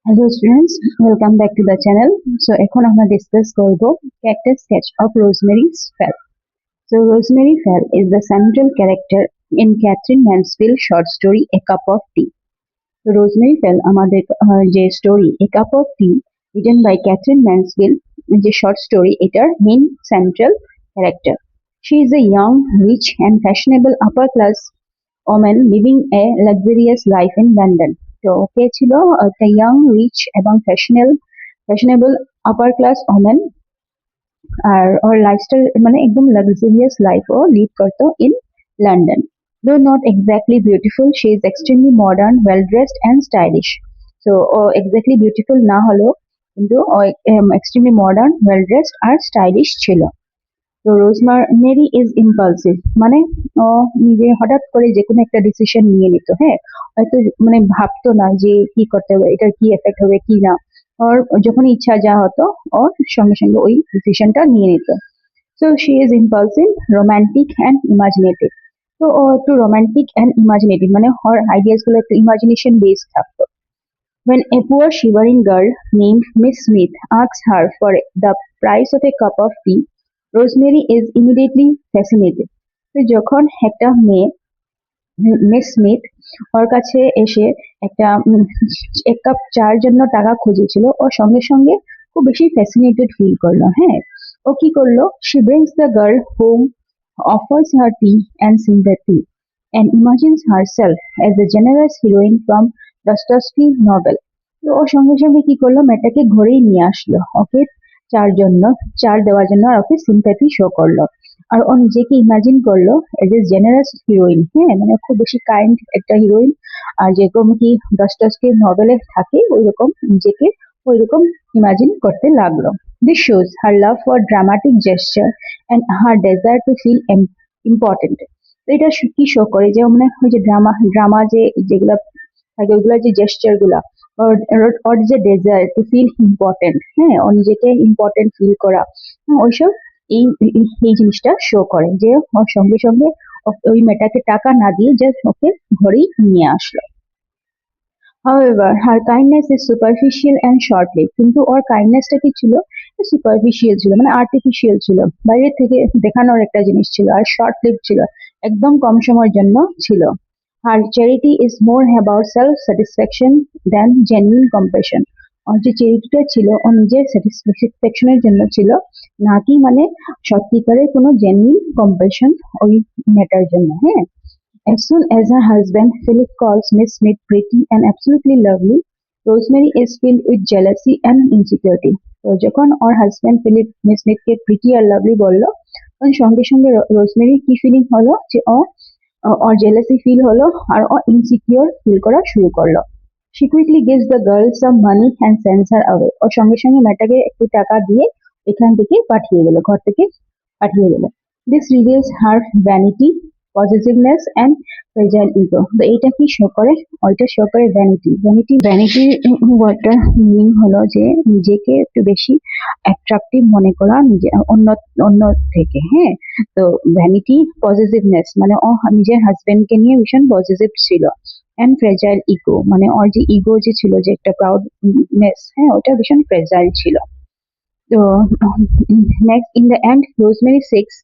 Hello students, welcome back to the channel. So এখন আমরা discuss করব character sketch of Rosemary Fell. So Rosemary Fell is the central character in Catherine Mansfield short story A Cup of Tea. So Rosemary Fell আমাদের যে story A Cup of Tea written by Catherine Mansfield যে short story এটার main central character. She is a young, rich and fashionable upper class woman living a luxurious life in London. তো কে ছিল একটা young rich এবং fashionable upper class women আর ওর lifestyle মানে একদম লাক্সারিয়াস লাইফ ও লিড করতো in London though not exactly beautiful she is extremely modern well dressed and stylish so ও এক্স্যাক্টলি বিউটিফুল না হলেও কিন্তু ও এক্সট্রিমলি মডার্ন ওয়েল ড্রেসড আর স্টাইলিশ ছিল তো রোজমেরি ইজ ইম্পালসিভ মানে ও নিজে হঠাৎ করে যে কোনো একটা ডিসিশন নিয়ে নিত হ্যাঁ হয়তো মানে ভাবতো না যে কি করতে হবে এটার কি এফেক্ট হবে কি না ওর যখন ইচ্ছা যা হতো ওর সঙ্গে সঙ্গে ওই ডিসিশনটা নিয়ে নিত so she is impulsive romantic and imaginative তো ও একটু রোমান্টিক অ্যান্ড ইমাজিনেটিভ মানে ওর আইডিয়াস গুলো একটু ইমাজিনেশন বেসড থাকতো When a poor shivering girl named Miss Smith asks her for the price of a cup of tea, Rosemary is immediately fascinated. তো যখন একটা মেয়ে মিস স্মিথ ওর কাছে এসে একটা এক কাপ চার জন্য টাকা খুঁজেছিল ও সঙ্গে সঙ্গে খুব বেশি ফ্যাসিনেটেড ফিল করলো হ্যাঁ ও কি করলো she brings the girl home offers her tea and sympathy and imagines herself as a generous heroine from Dostoevsky novel. তো ও সঙ্গে সঙ্গে কি করলো মেয়েটাকে ঘরেই নিয়ে আসলো ওকে চার দেওয়ার জন্য আর ওকে সিম্প্যাথি শো করলো আর ও নিজেকে ইমাজিন করলো এজ এ জেনারেস হিরোইন হ্যাঁ মানে খুব বেশি কাইন্ড একটা হিরোইন আর যেরকম কি ডস্টস্কির নভেলে থাকে ওইরকম নিজেকে ওইরকম ইমাজিন করতে লাগলো this shows her love for dramatic gesture and her desire to feel important এটা কি শো করে যে মানে ওই যে ড্রামা যেগুলা থাকে ওইগুলা যে জেস্টার গুলা ওর যে ডেজায়ার টু ফিল ইম্পর্টেন্ট হ্যাঁ ও নিজেকে ইম্পর্টেন্ট ফিল করা ওইসব এই এই জিনিসটা শো করে যে ওর সঙ্গে সঙ্গে ওই মেয়েটাকে টাকা না দিয়ে জাস্ট ওকে ঘরেই নিয়ে আসলো However, her kindness is superficial and short-lived. কিন্তু ওর কাইন্ডনেসটা কি ছিল সুপারফিশিয়াল ছিল মানে আর্টিফিশিয়াল ছিল বাইরে থেকে দেখানোর একটা জিনিস ছিল আর শর্ট লিভ ছিল একদম কম সময়ের জন্য ছিল Her charity is more about self-satisfaction than genuine compassion. ওর যে চ্যারিটিটা ছিল ও নিজের স্যাটিসফ্যাকশনের জন্য ছিল নাকি মানে সত্যিকারের কোনো জেনুইন কম্প্যাশন ওই মেটার জন্য হ্যাঁ As soon as her husband Philip calls Miss Smith pretty and absolutely lovely, Rosemary is filled with jealousy and insecurity. তো যখন ওর হাজব্যান্ড ফিলিপ মিস স্মিথকে প্রিটি আর লাভলি বললো তখন সঙ্গে সঙ্গে রোজমেরি কি ফিলিং হলো যে ওর জেলাসি ফিল হলো আর ও ইনসিকিউর ফিল করা শুরু করলো She quickly gives the girl some money and sends her away. ওর সঙ্গে সঙ্গে মেয়েটাকে একটু টাকা দিয়ে এখান থেকে পাঠিয়ে গেল ঘর থেকে পাঠিয়ে গেল This reveals her vanity, possessiveness and fragile ego. তো এইটা কি শো করে ওইটা শো করে ভ্যানিটি ওয়ার্ডটার মিনিং হলো যে নিজেকে একটু বেশি অ্যাট্রাকটিভ মনে করা নিজে অন্য অন্য থেকে হ্যাঁ তো ভ্যানিটি পজিটিভনেস মানে ও নিজের হাজবেন্ডকে নিয়ে ভীষণ পজিটিভ ছিল অ্যান্ড ফ্রেজাইল ইগো মানে ওর যে ইগো যে ছিল যে একটা প্রাউডনেস হ্যাঁ ওটা ভীষণ ফ্রেজাইল ছিল তো next in the end rosemary six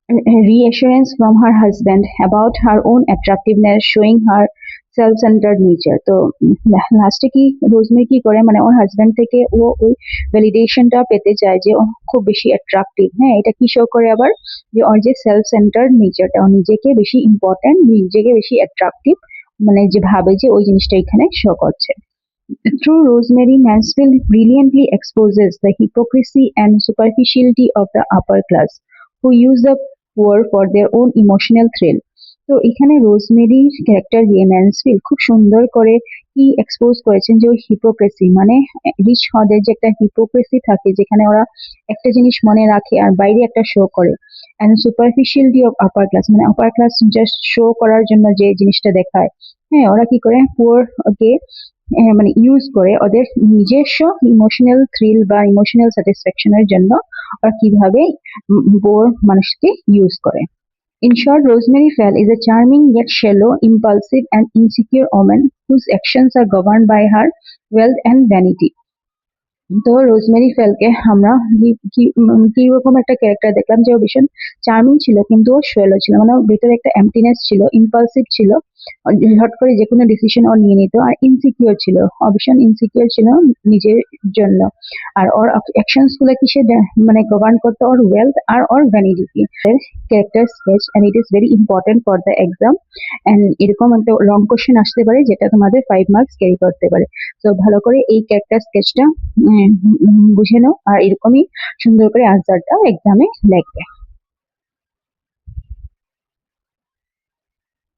reassurance from her husband about her own attractiveness, showing her self-centered nature. তো লাস্টে কি রোজমেরি কি করে মানে ওর হাজবেন্ড থেকে ও ওই ভ্যালিডেশনটা পেতে চায় যে ও খুব বেশি অ্যাট্রাকটিভ হ্যাঁ এটা কি শো করে আবার যে ওর যে সেলফ সেন্টার্ড নেচারটা ও নিজেকে বেশি ইম্পর্টেন্ট নিজেকে বেশি অ্যাট্রাকটিভ মানে যে ভাবে যে ওই জিনিসটা এখানে শো করছে Through Rosemary, Mansfield brilliantly exposes the hypocrisy and superficiality of the upper class, who use the poor for their own emotional thrill. তো এখানে রোজমেরির ক্যারেক্টার দিয়ে ম্যানসফিল্ড খুব সুন্দর করে কি এক্সপোজ করেছেন যে ওই হিপোক্রেসি মানে রিচ হদের যে একটা হিপোক্রেসি থাকে যেখানে ওরা একটা জিনিস মনে রাখে আর বাইরে একটা শো করে অ্যান্ড সুপারফিশিয়ালিটি অফ আপার ক্লাস মানে আপার ক্লাস জাস্ট শো করার জন্য যে জিনিসটা দেখায় হ্যাঁ ওরা কি করে পুয়ার কে মানে ইউজ করে ওদের নিজস্ব ইমোশনাল থ্রিল বা ইমোশনাল স্যাটিসফ্যাকশনের জন্য ওরা কিভাবে বোর মানুষকে ইউজ করে In short, Rosemary Fell is a charming yet shallow, impulsive, and insecure woman whose actions are governed by her wealth and vanity. তো রোজমেরি ফেলকে আমরা কিরকম একটা ক্যারেক্টার দেখলাম যে ও ভীষণ চার্মিং ছিল কিন্তু ও শ্যালো ছিল, মানে ওর ভেতরে একটা এমপ্টিনেস ছিল, ইম্পালসিভ ছিল, হট করে যে কোনো ডিসিশন ও নিয়ে নিত, আর ইনসিকিউর ছিল, ও ভীষণ ইনসিকিউর ছিল নিজের জন্য। আর ওর অ্যাকশনস গুলো কি সে মানে গভর্ন করতো ওর ওয়েলথ আর ওর ভ্যানিটিকে। Character sketch and it is very important for the exam, and এরকম একটা লং কোশ্চেন আসতে পারে যেটা তোমাদের 5 মার্কস ক্যারি করতে পারে। তো ভালো করে এই ক্যারেক্টার স্কেচটা বুঝে নাও আর এরকমই সুন্দর করে আনসারটা এক্সামে লিখবে।